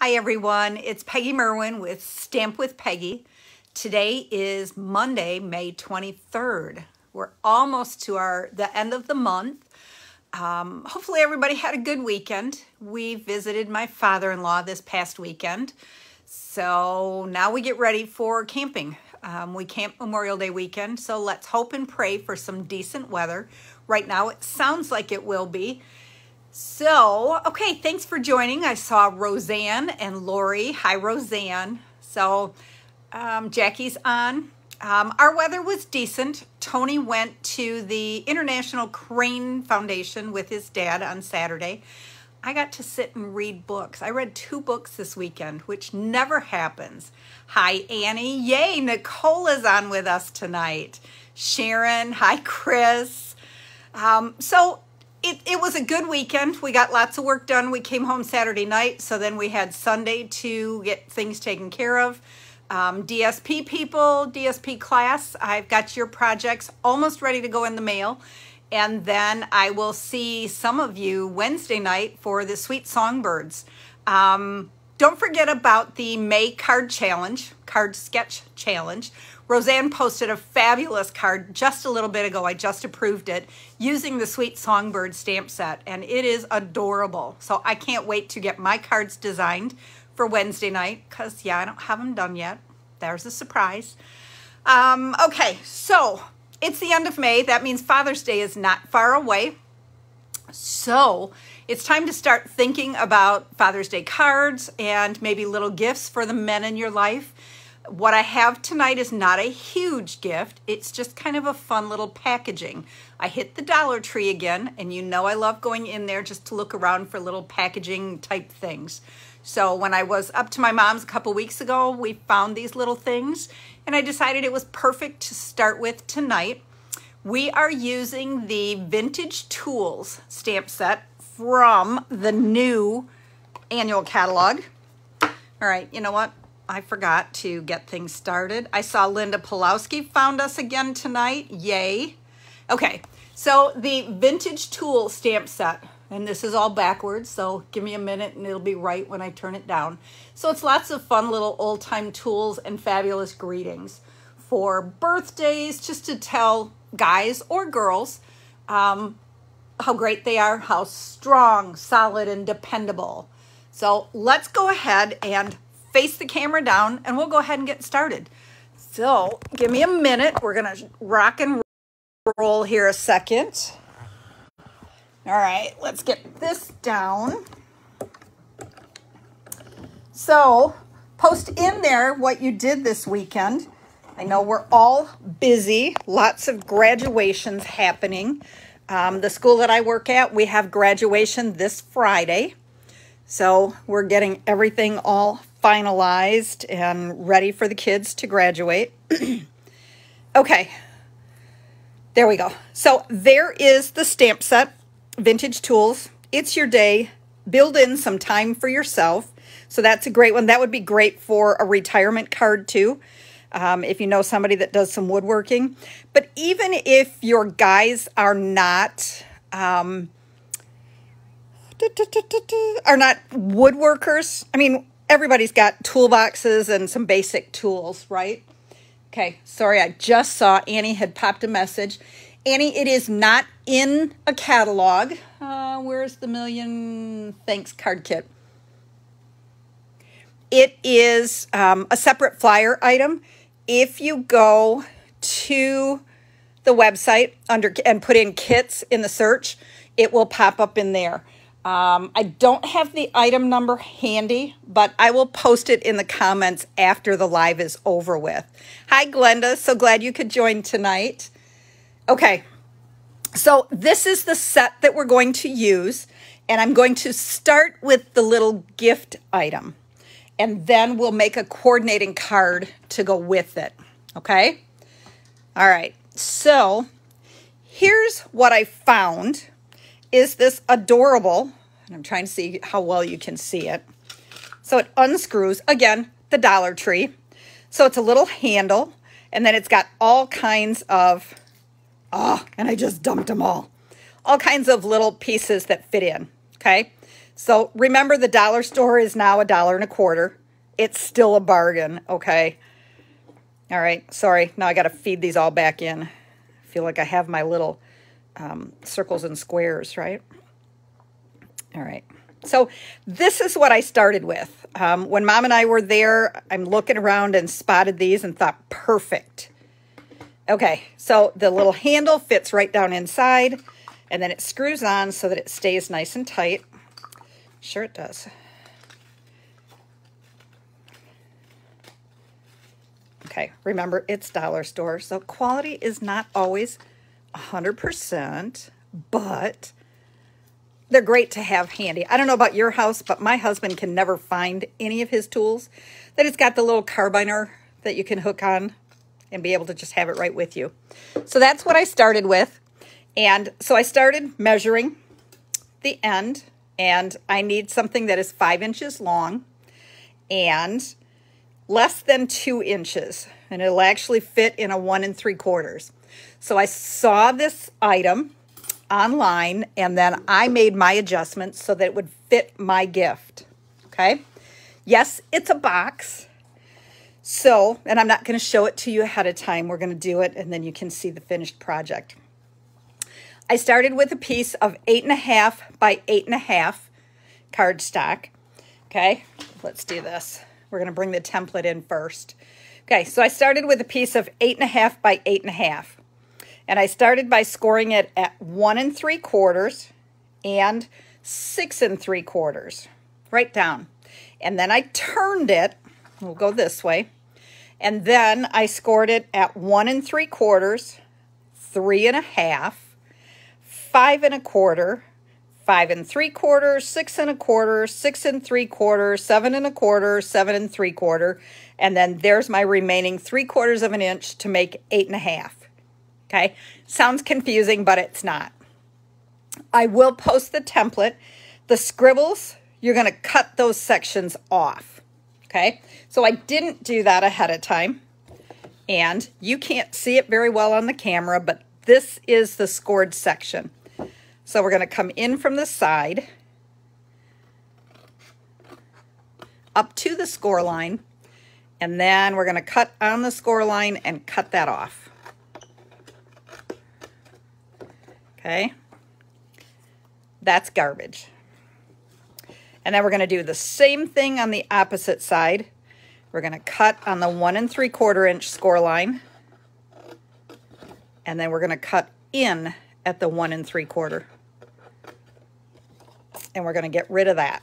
Hi everyone, it's Peggy Merwin with Stamp with Peggy. Today is Monday, May 23rd. We're almost to the end of the month. Hopefully everybody had a good weekend. We visited my father-in-law this past weekend. So now we get ready for camping. We camp Memorial Day weekend, so let's hope and pray for some decent weather. Right now it sounds like it will be. So, okay, thanks for joining. I saw Roseanne and Lori. Hi, Roseanne. So, Jackie's on. Our weather was decent. Tony went to the International Crane Foundation with his dad on Saturday. I got to sit and read books. I read 2 books this weekend, which never happens. Hi, Annie. Yay, Nicola's on with us tonight. Sharon. Hi, Chris. It was a good weekend. We got lots of work done. We came home Saturday night, so then we had Sunday to get things taken care of. DSP people, DSP class, I've got your projects almost ready to go in the mail. And then I will see some of you Wednesday night for the Sweet Songbirds. Don't forget about the May card sketch challenge. Roseanne posted a fabulous card just a little bit ago. I just approved it using the Sweet Songbird stamp set, and it is adorable. So I can't wait to get my cards designed for Wednesday night because, yeah, I don't have them done yet. There's a surprise. Okay, so it's the end of May. That means Father's Day is not far away. So it's time to start thinking about Father's Day cards and maybe little gifts for the men in your life. What I have tonight is not a huge gift. It's just kind of a fun little packaging. I hit the Dollar Tree again, and you know I love going in there just to look around for little packaging type things. So when I was up to my mom's a couple weeks ago, we found these little things, and I decided it was perfect to start with tonight. We are using the Vintage Tools stamp set from the new annual catalog. All right, you know what? I forgot to get things started. I saw Linda Pulowski found us again tonight. Yay. Okay, so the Vintage Tool stamp set, and this is all backwards, so give me a minute and it'll be right when I turn it down. So it's lots of fun little old-time tools and fabulous greetings for birthdays, just to tell guys or girls how great they are, how strong, solid, and dependable. So let's go ahead and face the camera down, and we'll go ahead and get started. So give me a minute. We're gonna rock and roll here a second. All right, let's get this down. So post in there what you did this weekend. I know we're all busy, lots of graduations happening. The school that I work at, we have graduation this Friday. So we're getting everything all finalized and ready for the kids to graduate. Okay, there we go. So there is the stamp set, Vintage Tools. It's your day. Build in some time for yourself. So that's a great one. That would be great for a retirement card too, if you know somebody that does some woodworking. But even if your guys are not woodworkers. I mean, everybody's got toolboxes and some basic tools, right? Okay, sorry, I just saw Annie had popped a message. Annie, it is not in a catalog. Where's the Million Thanks card kit? It is a separate flyer item. If you go to the website and put in kits in the search, it will pop up in there. I don't have the item number handy, but I will post it in the comments after the live is over with. Hi, Glenda. So glad you could join tonight. Okay, so this is the set that we're going to use, and I'm going to start with the little gift item, and then we'll make a coordinating card to go with it, okay? All right, so here's what I found. Is this adorable, and I'm trying to see how well you can see it. So it unscrews, again, the Dollar Tree. So it's a little handle, and then it's got all kinds of, and I just dumped them all kinds of little pieces that fit in, okay? So remember, the dollar store is now $1.25. It's still a bargain, okay? All right, sorry. Now I got to feed these all back in. I feel like I have my little circles and squares, right? All right. So this is what I started with. When Mom and I were there, I'm looking around and spotted these and thought, perfect. Okay, so the little handle fits right down inside, and then it screws on so that it stays nice and tight. Sure it does. Okay, remember, it's dollar store, so quality is not always 100%, but they're great to have handy. I don't know about your house, but my husband can never find any of his tools that it's got the little carbiner that you can hook on and be able to just have it right with you. So that's what I started with. And so I started measuring the end, and I need something that is 5 inches long and less than 2 inches, and it'll actually fit in a 1 3/4. So I saw this item online, and then I made my adjustments so that it would fit my gift. Okay. Yes, it's a box. So, and I'm not going to show it to you ahead of time. We're going to do it, and then you can see the finished project. I started with a piece of 8.5 by 8.5 cardstock. Okay, let's do this. We're going to bring the template in first. Okay, so I started with a piece of 8.5 by 8.5. And I started by scoring it at 1 3/4 and 6 3/4. Right down. And then I turned it. We'll go this way. And then I scored it at 1 3/4, 3.5, 5 1/4, 5 3/4, 6 1/4, 6 3/4, 7 1/4, 7 3/4, and then there's my remaining 3/4 of an inch to make 8.5. Okay, sounds confusing, but it's not. I will post the template. The scribbles, you're going to cut those sections off. Okay, so I didn't do that ahead of time, and you can't see it very well on the camera, but this is the scored section. So we're going to come in from the side up to the score line, and then we're going to cut on the score line and cut that off. Okay, that's garbage. And then we're going to do the same thing on the opposite side. We're going to cut on the 1 3/4 inch score line, and then we're going to cut in at the 1 3/4. And we're going to get rid of that.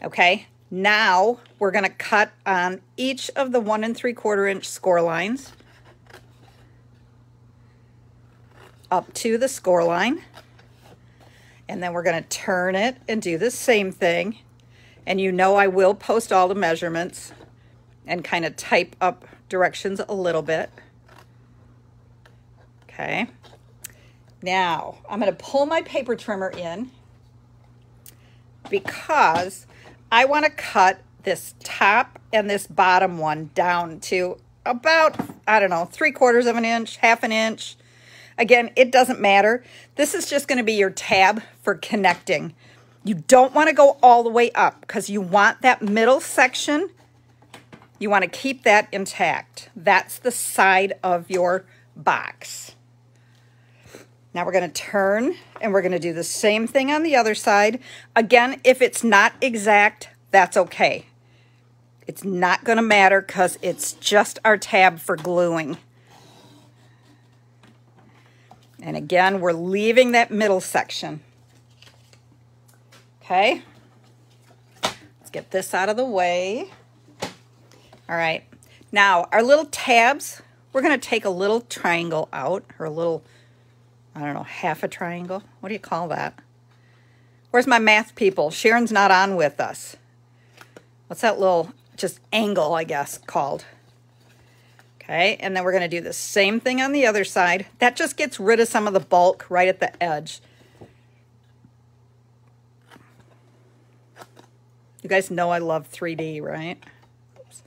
Okay, now we're going to cut on each of the 1 3/4 inch score lines up to the score line. And then we're going to turn it and do the same thing. And you know I will post all the measurements and kind of type up directions a little bit. Okay. Now, I'm going to pull my paper trimmer in because I want to cut this top and this bottom one down to about, I don't know, 3/4 of an inch, half an inch. Again, it doesn't matter. This is just going to be your tab for connecting. You don't want to go all the way up because you want that middle section. You want to keep that intact. That's the side of your box. Now we're going to turn and we're going to do the same thing on the other side. Again, if it's not exact, that's okay. It's not going to matter because it's just our tab for gluing. And again, we're leaving that middle section. Okay. Let's get this out of the way. All right. Now, our little tabs, we're going to take a little triangle out, or a little, I don't know, half a triangle. What do you call that? Where's my math people? Sharon's not on with us. What's that little, just angle, I guess, called? Okay, and then we're going to do the same thing on the other side. That just gets rid of some of the bulk right at the edge. You guys know I love 3D, right? Oops.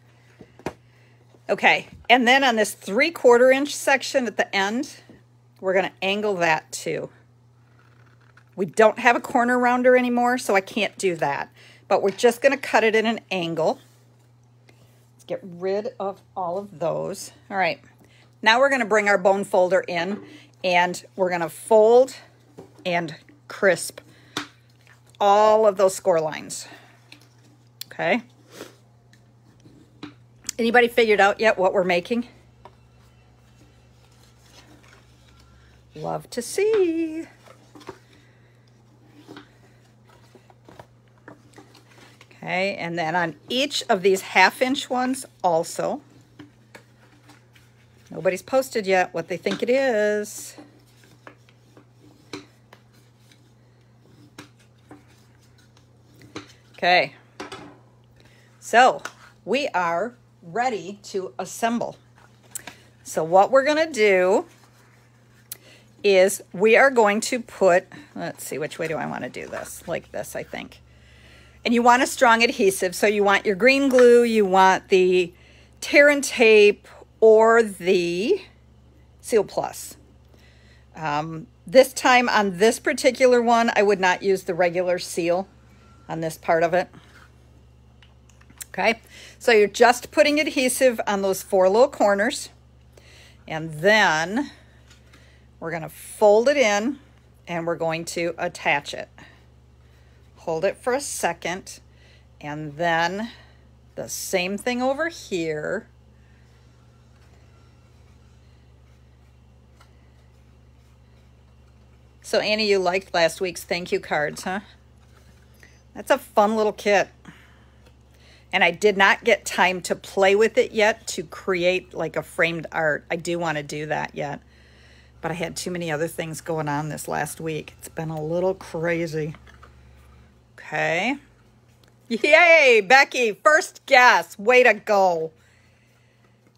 Okay, and then on this 3/4 inch section at the end, we're going to angle that too. We don't have a corner rounder anymore, so I can't do that. But we're just going to cut it in an angle. Let's get rid of all of those. All right. Now we're going to bring our bone folder in, and we're going to fold and crisp all of those score lines. Okay. Anybody figured out yet what we're making? Love to see. Okay, and then on each of these 1/2 inch ones also. Nobody's posted yet what they think it is. Okay, so we are ready to assemble. So what we're going to do is we are going to put, let's see, which way do I want to do this? Like this, I think. And you want a strong adhesive, so you want your green glue, you want the tear and tape, or the Seal Plus. This time on this particular one, I would not use the regular seal on this part of it. Okay, so you're just putting adhesive on those 4 little corners, and then we're going to fold it in and we're going to attach it. Hold it for a second, and then the same thing over here. So Annie, you liked last week's thank you cards, huh? That's a fun little kit. And I did not get time to play with it yet to create like a framed art. I do want to do that yet. But I had too many other things going on this last week. It's been a little crazy. Okay. Yay, Becky, first guess. Way to go.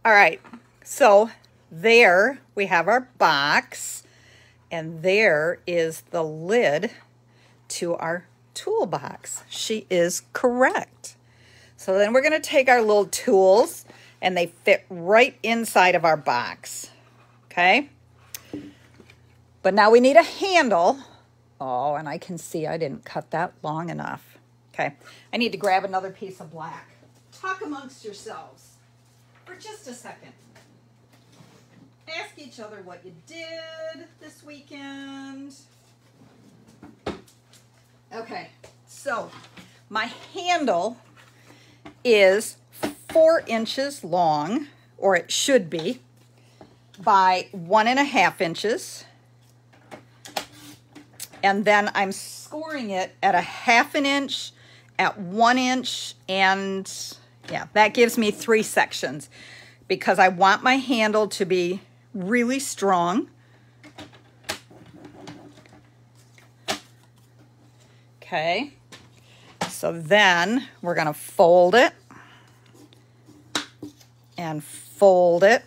All right. So there we have our box. And there is the lid to our toolbox. She is correct. So then we're going to take our little tools, and they fit right inside of our box. Okay? But now we need a handle. Oh, and I can see I didn't cut that long enough. Okay, I need to grab another piece of black. Talk amongst yourselves for just a second. Ask each other what you did this weekend. Okay, so my handle is 4 inches long, or it should be, by 1.5 inches. And then I'm scoring it at 1/2 inch, at 1 inch, and yeah, that gives me 3 sections because I want my handle to be really strong. Okay, so then we're going to fold it and fold it.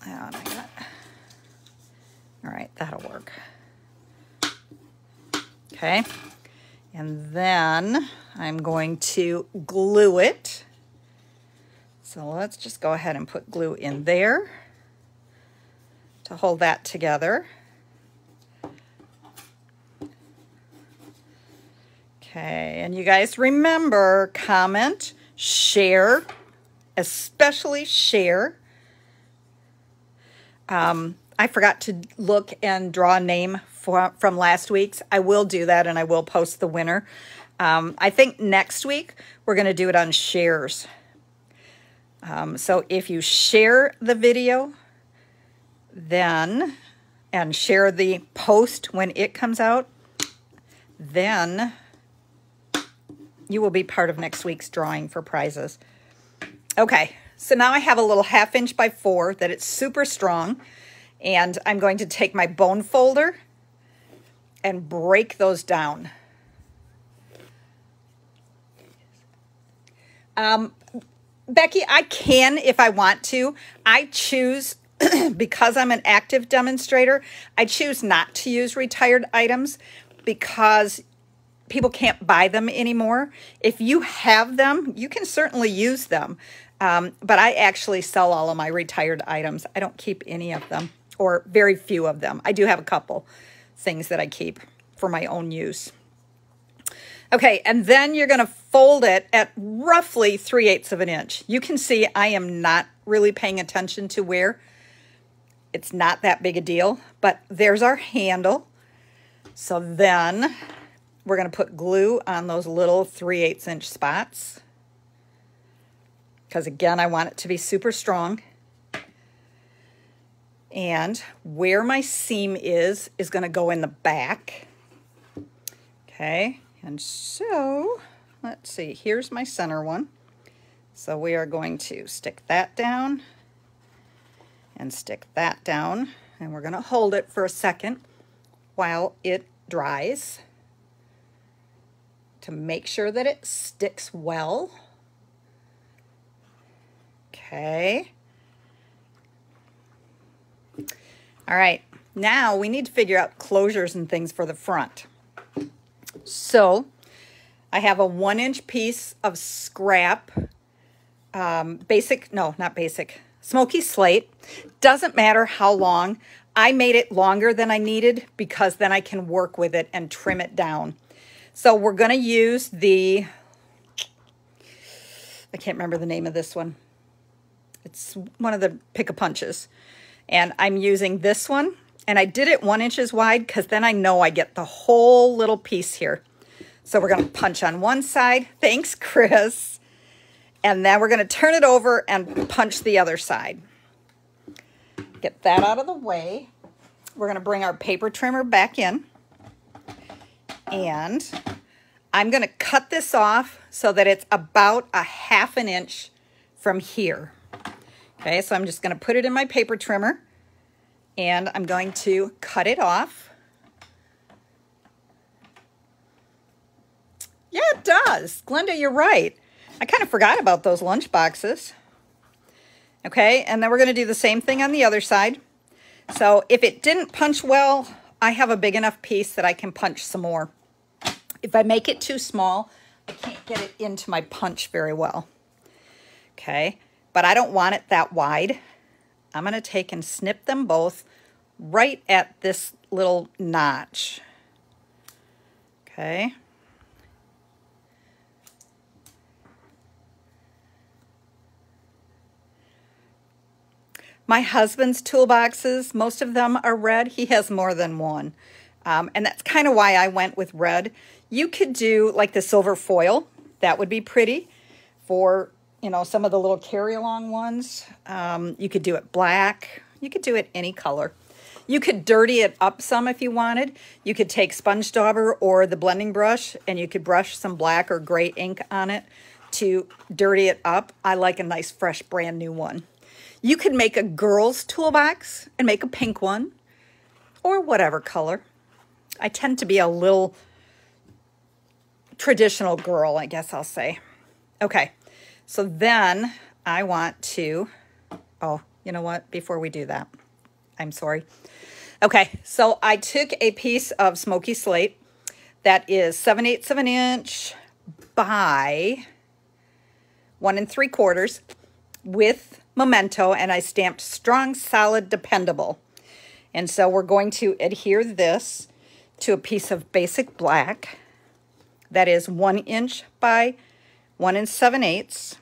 And I got, all right, that'll work. Okay, and then I'm going to glue it. So let's just go ahead and put glue in there to hold that together. Okay, and you guys remember, comment, share, especially share. I forgot to look and draw a name from last week's. I will do that, and I will post the winner. I think next week we're going to do it on shares. So if you share the video, then, and share the post when it comes out, then you will be part of next week's drawing for prizes. Okay, so now I have a little 1/2 inch by 4 that it's super strong, and I'm going to take my bone folder and break those down. Becky, I can if I want to. I choose, because I'm an active demonstrator, I choose not to use retired items because people can't buy them anymore. If you have them, you can certainly use them. But I actually sell all of my retired items. I don't keep any of them. or very few of them. I do have a couple things that I keep for my own use. Okay, and then you're gonna fold it at roughly 3/8 of an inch. You can see I am not really paying attention to where. It's not that big a deal, but there's our handle. So then we're gonna put glue on those little 3/8 inch spots, because again, I want it to be super strong. And where my seam is gonna go in the back. Okay, and so let's see, here's my center one. So we are going to stick that down and stick that down, and we're gonna hold it for a second while it dries to make sure that it sticks well. Okay. All right, now we need to figure out closures and things for the front. So I have a 1-inch piece of scrap, Smoky Slate. Doesn't matter how long. I made it longer than I needed because then I can work with it and trim it down. So we're gonna use the, I can't remember the name of this one. It's one of the pick-a-punches. And I'm using this one, and I did it 1 inch wide because then I know I get the whole little piece here. So we're gonna punch on one side. Thanks, Chris. And then we're gonna turn it over and punch the other side. Get that out of the way. We're gonna bring our paper trimmer back in. And I'm gonna cut this off so that it's about a 1/2 inch from here. Okay, so I'm just gonna put it in my paper trimmer and I'm going to cut it off. Yeah, it does. Glenda, you're right. I kind of forgot about those lunch boxes. Okay, and then we're gonna do the same thing on the other side. So if it didn't punch well, I have a big enough piece that I can punch some more. If I make it too small, I can't get it into my punch very well. Okay. But I don't want it that wide. I'm gonna take and snip them both right at this little notch. Okay. My husband's toolboxes, most of them are red. He has more than one. And that's kind of why I went with red. You could do like the silver foil. That would be pretty for, you know, some of the little carry-along ones. You could do it black. You could do it any color. You could dirty it up some if you wanted. You could take sponge dauber or the blending brush and you could brush some black or gray ink on it to dirty it up. I like a nice, fresh, brand new one. You could make a girl's toolbox and make a pink one or whatever color. I tend to be a little traditional girl, I guess I'll say. Okay. So then I want to, oh, you know what? Before we do that, I'm sorry. Okay, so I took a piece of Smoky Slate that is 7/8 of an inch by 1 3/4 with memento, and I stamped strong, solid, dependable. And so we're going to adhere this to a piece of basic black that is 1 inch by 1 7/8.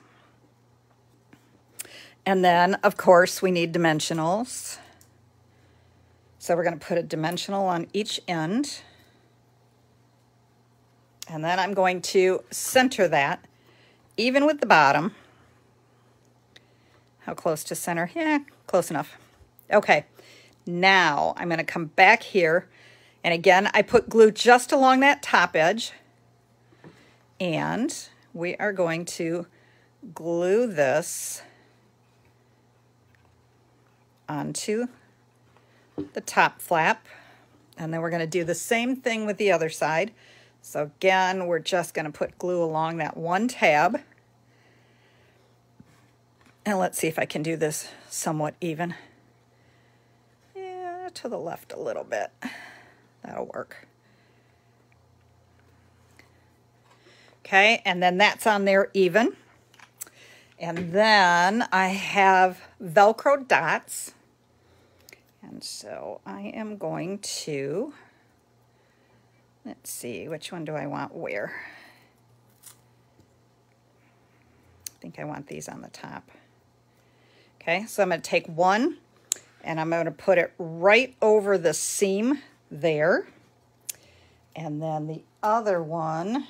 And then, of course, we need dimensionals. So we're going to put a dimensional on each end. And then I'm going to center that, even with the bottom. How close to center? Yeah, close enough. Okay, now I'm going to come back here. And again, I put glue just along that top edge. And we are going to glue this onto the top flap. And then we're going to do the same thing with the other side. So again, we're just going to put glue along that one tab. And let's see if I can do this somewhat even. Yeah, to the left a little bit. That'll work. Okay, and then that's on there even. And then I have Velcro dots. And so I am going to, let's see, which one do I want where? I think I want these on the top. Okay, so I'm going to take one and I'm going to put it right over the seam there. And then the other one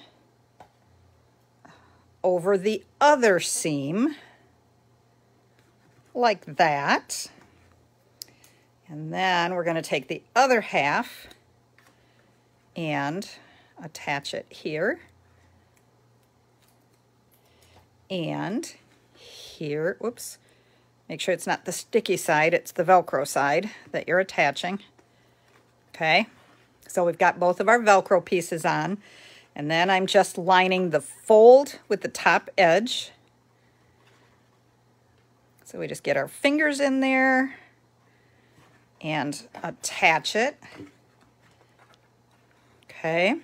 over the other seam, like that. And then we're going to take the other half and attach it here. And here, whoops, make sure it's not the sticky side, it's the Velcro side that you're attaching. Okay, so we've got both of our Velcro pieces on. And then I'm just lining the fold with the top edge. So we just get our fingers in there and attach it. Okay,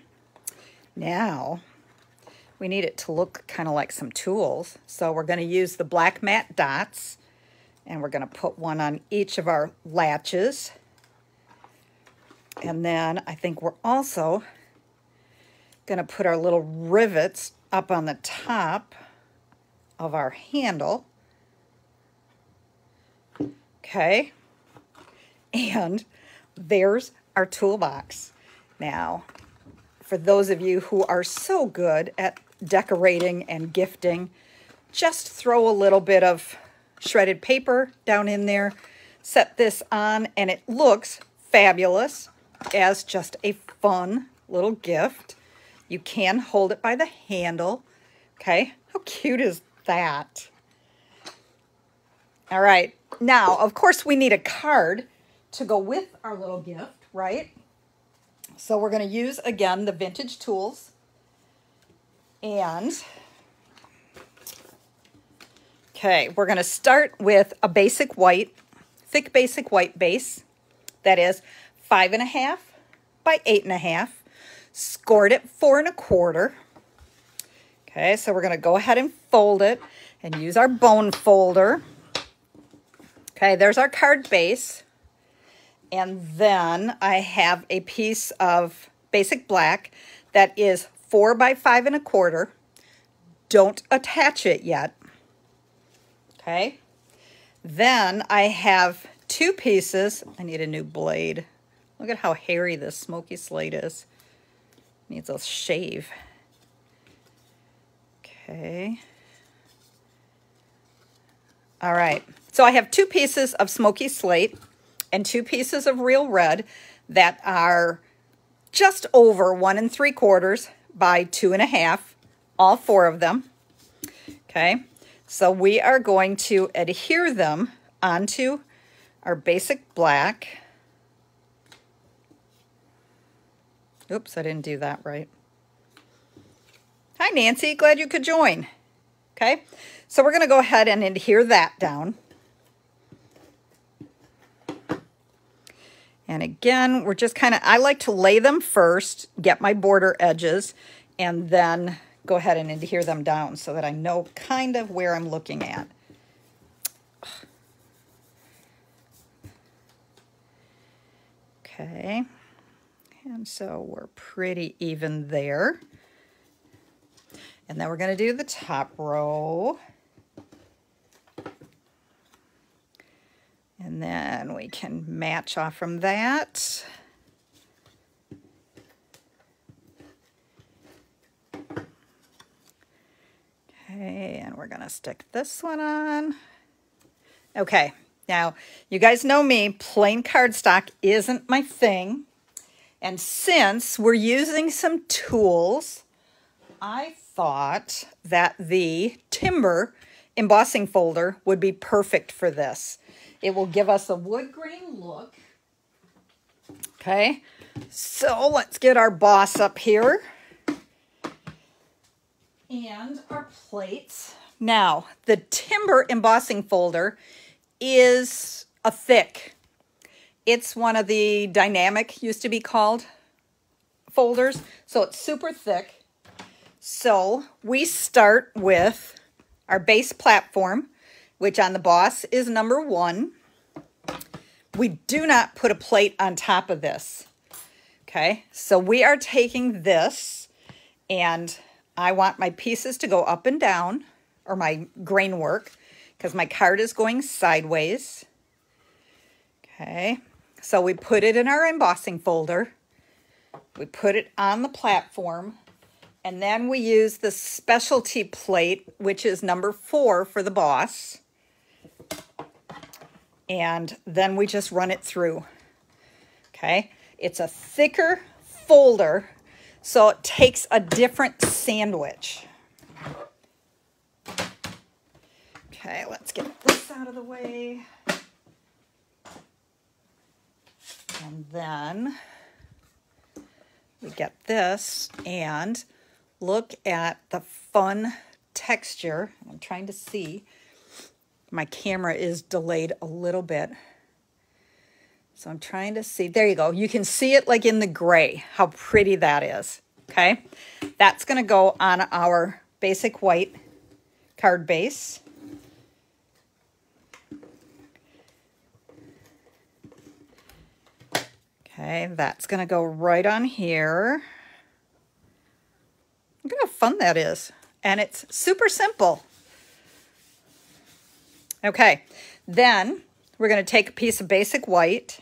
now we need it to look kind of like some tools. So we're going to use the black matte dots and we're going to put one on each of our latches. And then I think we're also going to put our little rivets up on the top of our handle. Okay, and there's our toolbox. Now, for those of you who are so good at decorating and gifting, just throw a little bit of shredded paper down in there, set this on, and it looks fabulous as just a fun little gift. You can hold it by the handle. Okay, how cute is that? All right, now, of course, we need a card to go with our little gift, right? So we're going to use, again, the vintage tools. And, okay, we're going to start with a basic white, thick basic white base. That is 5.5 by 8.5. Scored at 4 1/4. Okay, so we're going to go ahead and fold it and use our bone folder. Okay, there's our card base. And then I have a piece of basic black that is 4 by 5 1/4. Don't attach it yet. Okay, then I have two pieces. I need a new blade. Look at how hairy this Smoky Slate is. Needs a shave. Okay. All right. So I have two pieces of Smoky Slate and two pieces of real red that are just over 1 3/4 by 2.5, all four of them. Okay. So we are going to adhere them onto our basic black. Oops, I didn't do that right. Hi, Nancy. Glad you could join. Okay, so we're going to go ahead and adhere that down. And again, we're just kind of, I like to lay them first, get my border edges, and then go ahead and adhere them down so that I know kind of where I'm looking at. Okay. And so we're pretty even there. And then we're going to do the top row. And then we can match off from that. Okay, and we're going to stick this one on. Okay, now you guys know me, plain cardstock isn't my thing. And since we're using some tools, I thought that the timber embossing folder would be perfect for this. It will give us a wood grain look. Okay, so let's get our boss up here. And our plates. Now, the timber embossing folder is a thick. It's one of the dynamic, used to be called, folders. So it's super thick. So we start with our base platform, which on the boss is number 1. we do not put a plate on top of this. Okay, so we are taking this, and I want my pieces to go up and down, or my grain work, because my card is going sideways. Okay, so we put it in our embossing folder. We put it on the platform, and then we use the specialty plate, which is number 4 for the boss. And then we just run it through. Okay, it's a thicker folder, so it takes a different sandwich. Okay, let's get this out of the way. And then we get this, and look at the fun texture. I'm trying to see. My camera is delayed a little bit. So I'm trying to see. There you go. You can see it like in the gray, how pretty that is. Okay. That's going to go on our basic white card base. Okay, that's going to go right on here. Look at how fun that is. And it's super simple. Okay, then we're going to take a piece of basic white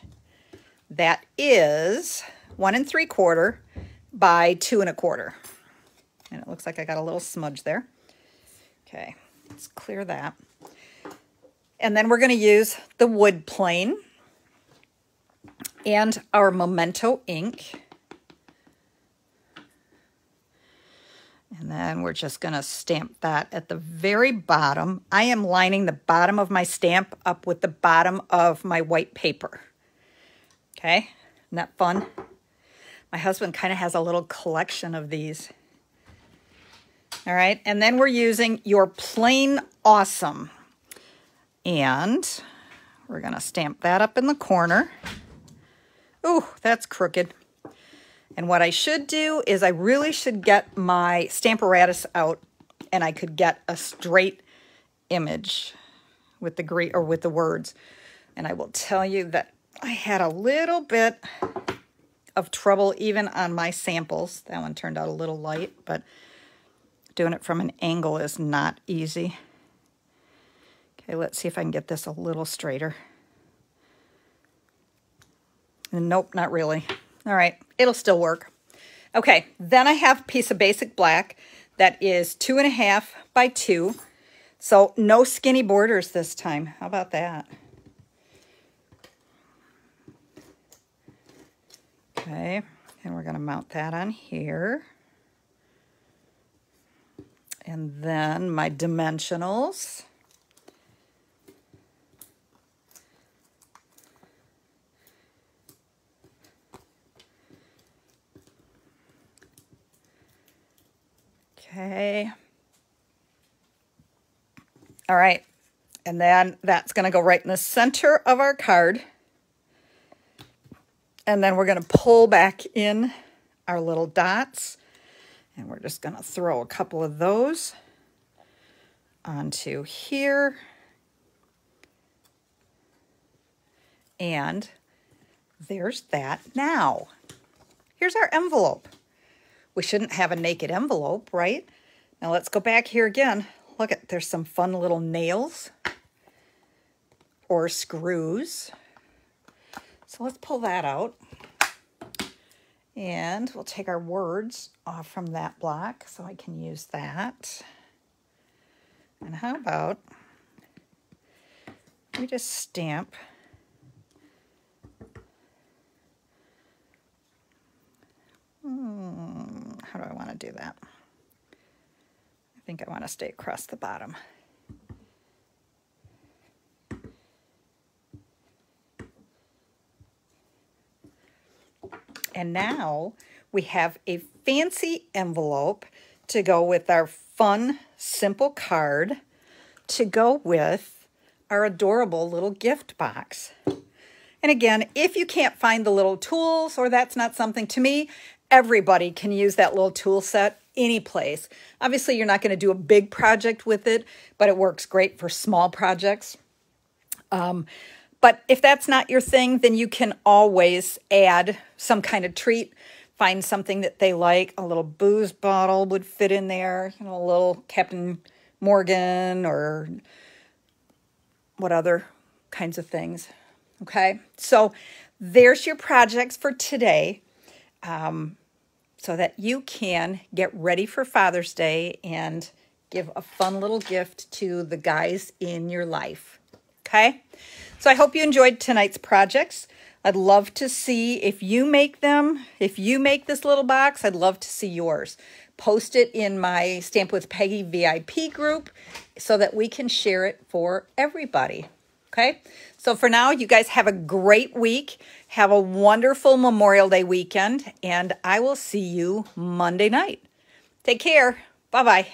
that is 1 3/4 by 2 1/4. And it looks like I got a little smudge there. Okay, let's clear that. And then we're going to use the wood plane and our Memento ink. And then we're just going to stamp that at the very bottom. I am lining the bottom of my stamp up with the bottom of my white paper. Okay, isn't that fun? My husband kind of has a little collection of these. All right, and then we're using your Plain Awesome. And we're going to stamp that up in the corner. Ooh, that's crooked. And what I should do is I really should get my Stamparatus out, and I could get a straight image with the with the words. And I will tell you that I had a little bit of trouble even on my samples. That one turned out a little light, but doing it from an angle is not easy. Okay, let's see if I can get this a little straighter. Nope, not really. All right, it'll still work. Okay, then I have a piece of basic black that is 2 1/2 by 2. So no skinny borders this time. How about that? Okay, and we're going to mount that on here. And then my dimensionals. Okay. All right. And then that's going to go right in the center of our card. And then we're going to pull back in our little dots. And we're just going to throw a couple of those onto here. And there's that. Now, here's our envelope. We shouldn't have a naked envelope, right? Now let's go back here again. Look at, there's some fun little nails or screws. So let's pull that out. And we'll take our words off from that block so I can use that. And how about we just stamp how do I want to do that? I think I want to stay across the bottom. And now we have a fancy envelope to go with our fun, simple card, to go with our adorable little gift box. And again, if you can't find the little tools, or that's not something, to me, everybody can use that little tool set any place. Obviously, you're not going to do a big project with it, but it works great for small projects. But if that's not your thing, then you can always add some kind of treat. Find something that they like. A little booze bottle would fit in there. You know, a little Captain Morgan or what other kinds of things. Okay, so there's your projects for today, so that you can get ready for Father's Day and give a fun little gift to the guys in your life. Okay, so I hope you enjoyed tonight's projects. I'd love to see if you make them. If you make this little box, I'd love to see yours. Post it in my Stamp with Peggy VIP group so that we can share it for everybody. Okay, so for now, you guys have a great week. Have a wonderful Memorial Day weekend, and I will see you Monday night. Take care. Bye-bye.